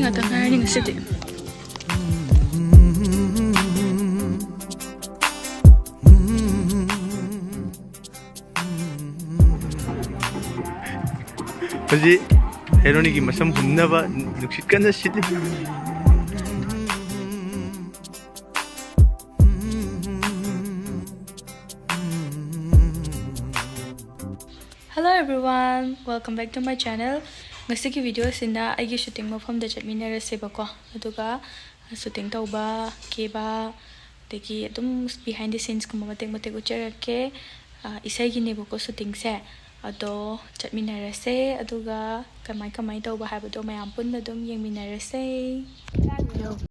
ngata ngari ngasidi. Haji Heroni ki masam hunna ba nuksit kana sidi. Hello everyone, welcome back to my channel. Ngasi ki video sinda aigi shooting mafam da chatminare seba ko aduga shooting tauba keba deki adum behind the scenes kuma matek ucherake isai gi nebo ko shooting se ado chatminare se aduga kamai tauba habado mayam punna dum yengminare se.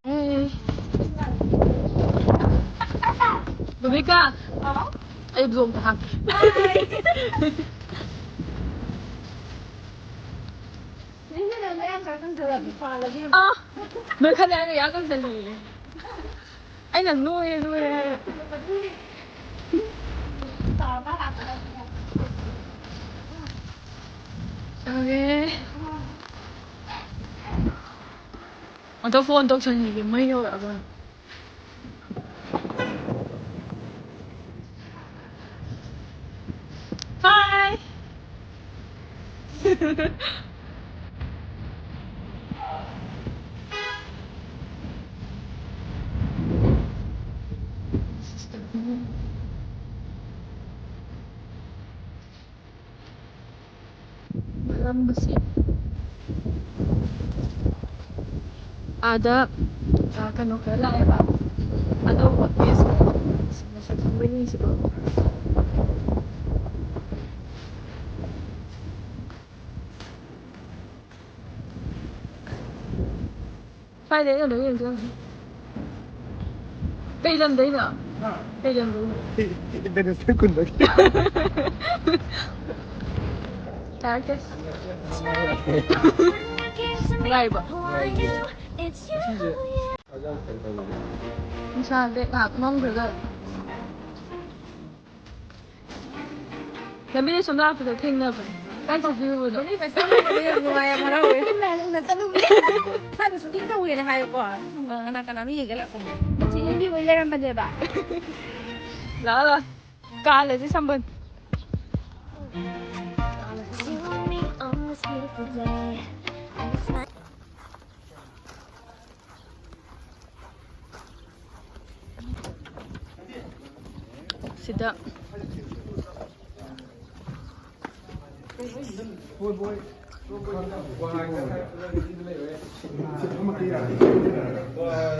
Hey Bubika, ay blom ta. Mới khăn ăn cái con gì anh là nuôi ok tôi phone tôi chân gì mấy rồi ạ vâng hi malam besi ada kan okela ya Pak ada podcast semasa ini sih Pak phải đến rồi đấy chưa bây giờ đấy nữa bây giờ đấy Ben de kunde. Target. Ngay ba? Sao để mong được rồi. Làm biết xong ra phải thinh nữa vậy. Cái gì vui rồi. Phải xong rồi ngoài mà đâu vậy? Là tao đúng. Sao được tin đâu vậy hay quá. Mà cái nào gì cái là cũng. Chị đi với em mà bà. Đó rồi. Ca là gì xong bên. Sida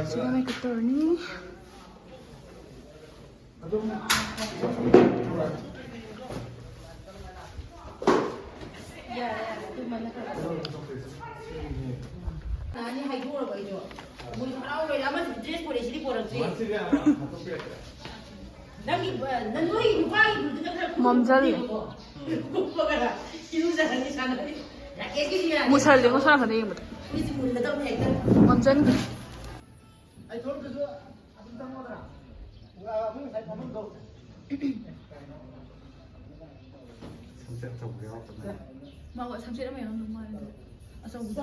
sida may kator ni 아니 하이도로 보이죠. 뭐 하라고 나만 드레스 보내 시리 보라지. 나기 뭐야? 난 너희 누가이 불드가 멈잘래 뭐가 이루자니 사나리. 야 깨기리야. 무살래 뭐 사람 하네 이거 우리 집 문을 닫고 했다. 멈잘래 Ai thốt cái giữa. Chúng ta ngon à? Không phải có món đồ. Không sẽ trồng cái hộp này. mà gọi 삼시라면 너무 많은데 아서 우리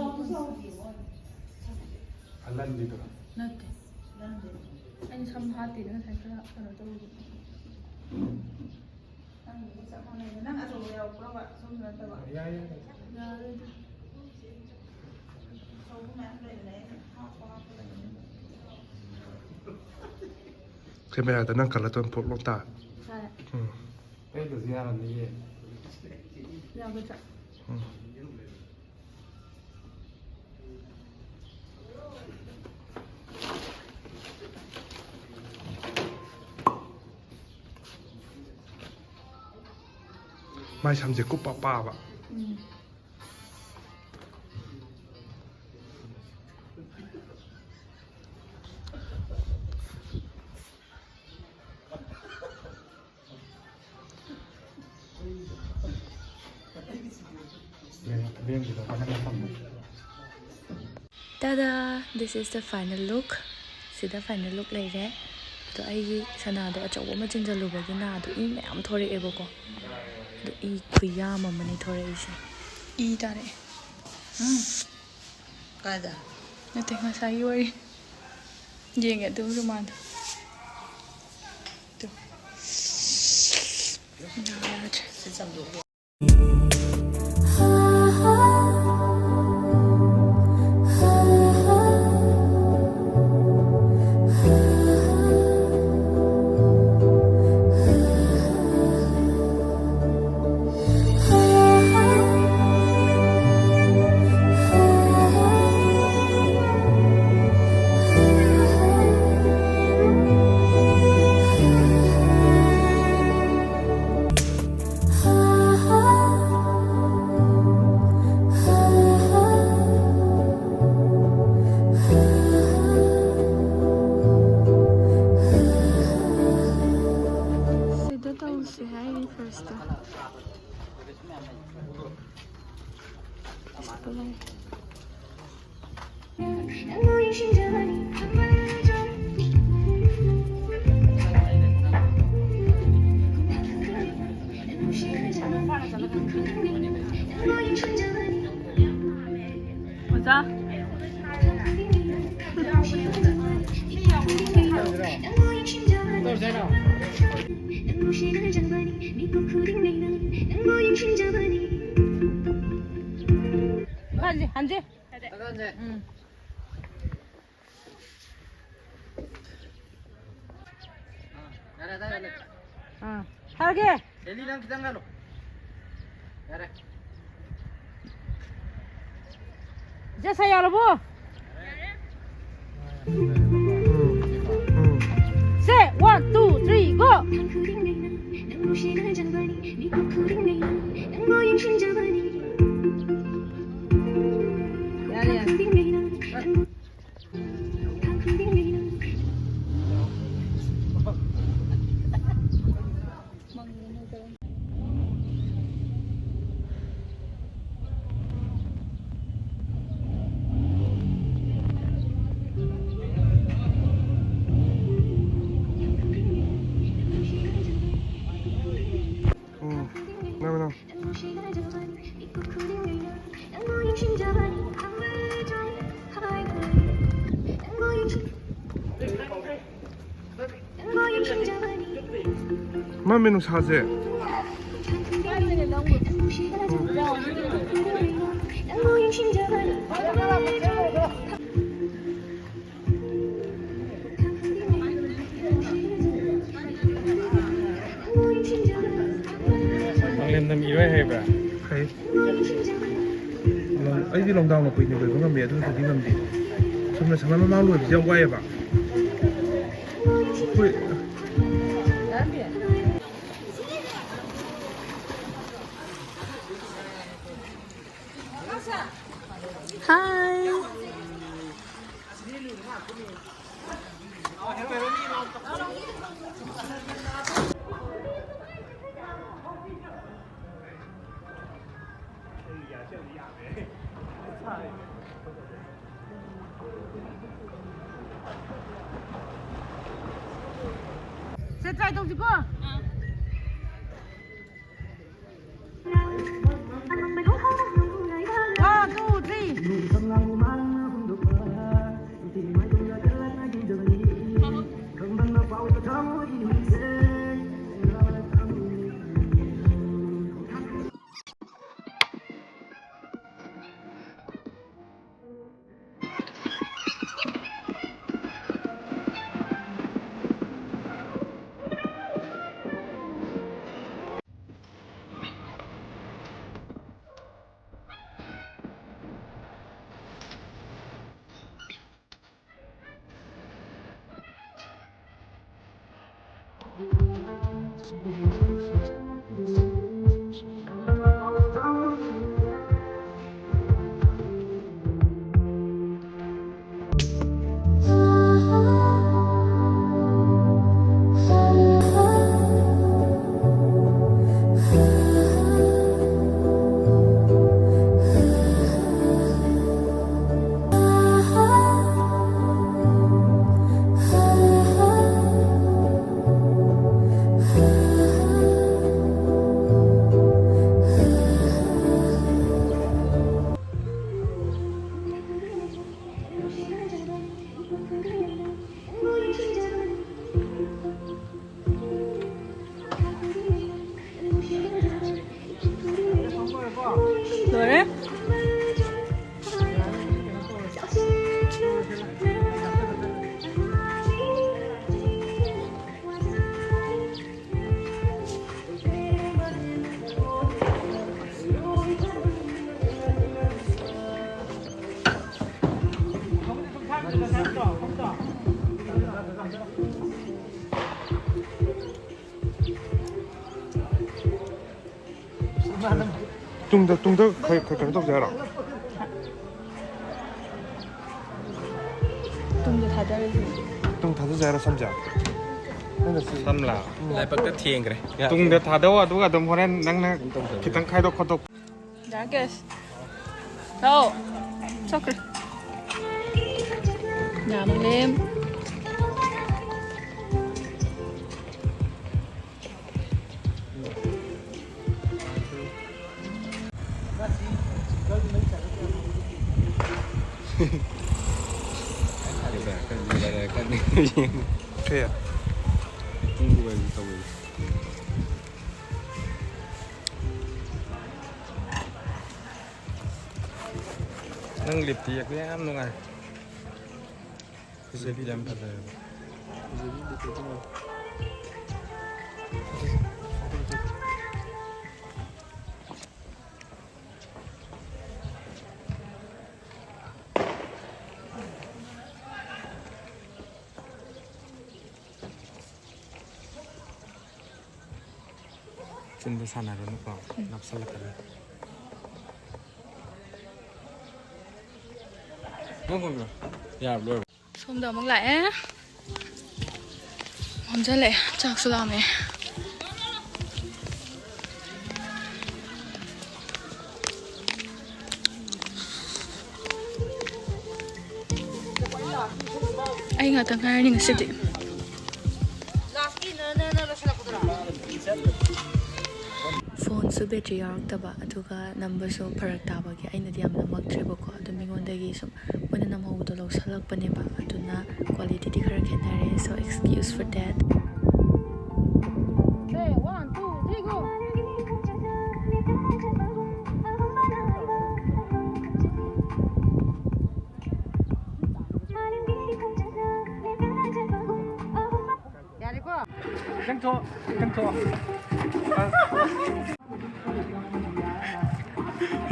Ăn lần gì được? 나한테 아니 삼 하티는 살까 하나도 난 아주 왜요? 그런 거 손을 안 대봐. Cái mẹ ta năng cả là tuần phục lông tả. 잘 Cái được gì làm gì? 야 그자 Mai làm gì cúp bà vậy? Tada! This is the final look. Sida final look lai re. To ai sana do achaw ma jinja lu ba na do I mayam thore ebo ko. Do I kuya ma mani thore ise. I tare. Kada. Nate ngasai wari. Jeng itu rumah tu. Tu. Nah, aja. Sida tahu sih, hai first tu. Sebelah. Masa? 한지. 할게. 델리랑 기장 가로. 그래. 이제 사야 여러분. Say 1, 2, 3, go. 만 메뉴 사세. Lên tầm ý vậy hay vậy? Hay. Ấy đi lòng đào mà quỳ nhiều người có ngầm mẹ thôi thì đi ngầm gì? Xong rồi sáng mai mau luôn thì quay à? Quỳ. Hi. Sẽ trai đâu chứ cô? 뚱더 그런 또 되라. 뚱도 다들 뚱 다들 잘라 삼자. Samla, lại bật đất thiền kìa. Tung được thả đâu à, đúng là đồng hồ đen đang khi tăng khai đâu khó tục. Dạ kìa. Đâu? Sao kìa? Nhà bằng đêm. 그래. Tunggu tahu. Nang lip tiyak ni am nungai. Jadi jam pada. Cinta sana dulu kok, nafsu lah kan. Nggak, ya belum. Xong giờ mong lại á. Mong rất lệ, chắc số làm này. Anh ở tầng 2 nhưng sẽ định. ꯐꯣꯟꯁꯨ battery ꯌꯥꯎꯔꯛꯇꯕ ꯑꯗꯨꯒ ꯅꯝꯕꯁꯨ ꯐꯔꯛ ꯇꯥꯕꯒꯤ ꯑꯩꯅꯗꯤ ꯌꯥꯝ ꯅꯝꯃꯛꯇ꯭ꯔꯦꯕꯀꯣ ꯑꯗꯨ ꯃꯤꯉꯣꯟꯗꯒꯤ ꯁꯨꯝ ꯃꯣꯏꯅ ꯅꯝꯍꯧꯕꯗꯣ ꯂꯧꯁꯜꯂꯛꯄꯅꯦꯕ ꯑꯗꯨꯅ ꯀ꯭ꯋꯥꯂꯤꯇꯤꯗꯤ ꯈꯔ ꯈꯦꯠꯅꯔꯦ ꯁꯣ ꯑꯦꯛꯁꯀ꯭ꯌꯨꯁ ꯐꯣꯔ ꯗꯦꯠ.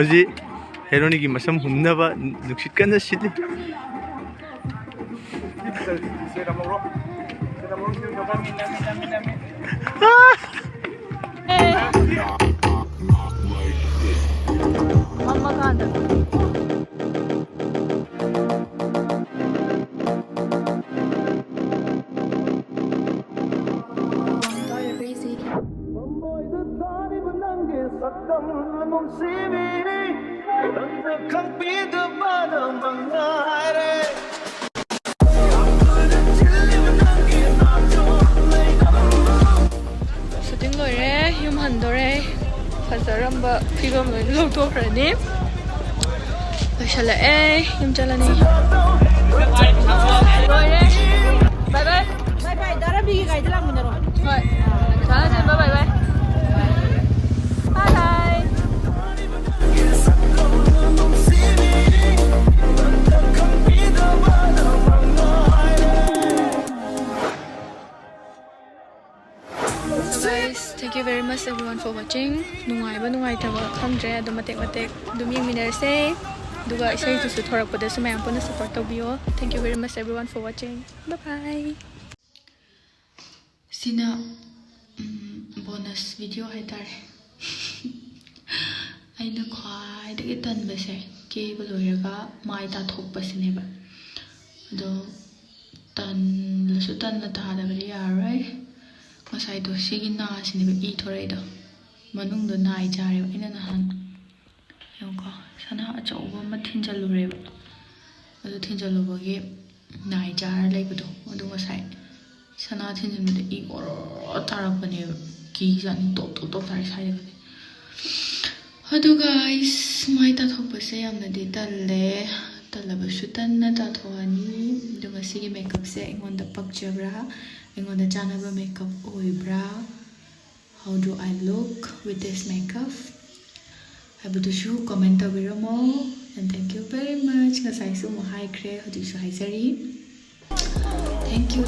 hꯧꯖꯤꯛ ꯍꯦꯔꯣꯅꯤꯒꯤ ꯃꯁꯝ ꯍꯨꯝꯅꯕ ꯅꯨꯡꯁꯤꯠ ꯀꯟꯅ ꯁꯤꯠꯂꯤ. Mama kanda. Shooting loire, yum handore, fazaramba figam loire logthokhrani. Loishalaqe, yum chalani. Loire. Bye bye. Bye bye. Darabigi kaida lammunaro. Hoi. Chalaje, bye bye bye. Bye bye. So guys, thank you very much everyone for watching. Nungaiba nungaitaba khamdre adu matek dum yengminarse duga isai tu thorakpada su mayam puna support tawbiyo. Thank you very much everyone for watching. Bye bye. Sina bonus video haitare. Aina khwai dagi tanbase ke baloiraga mai ta thokpasineba. Ado tan lasu tan na tadabari yarai. Masai to sigi na siniba I thoraida manung do nai jare ina nahan yonko sana achauba ma thinjalureba adu thinjalubagi nai jar leibado adu masai sana thinjalmide I oro tarakpane ki jani top tari sai gade adu guys mai ta thokpase yamna di talle talabasu tanna ta thoani adu masigi makeup se ingonda pakjabra ingonda chanaba makeup oibra. How do I look with this makeup? Habudushu comment tabiramo and thank you very much. Ngasai su mo hi kre hodisu hi sari. Thank you.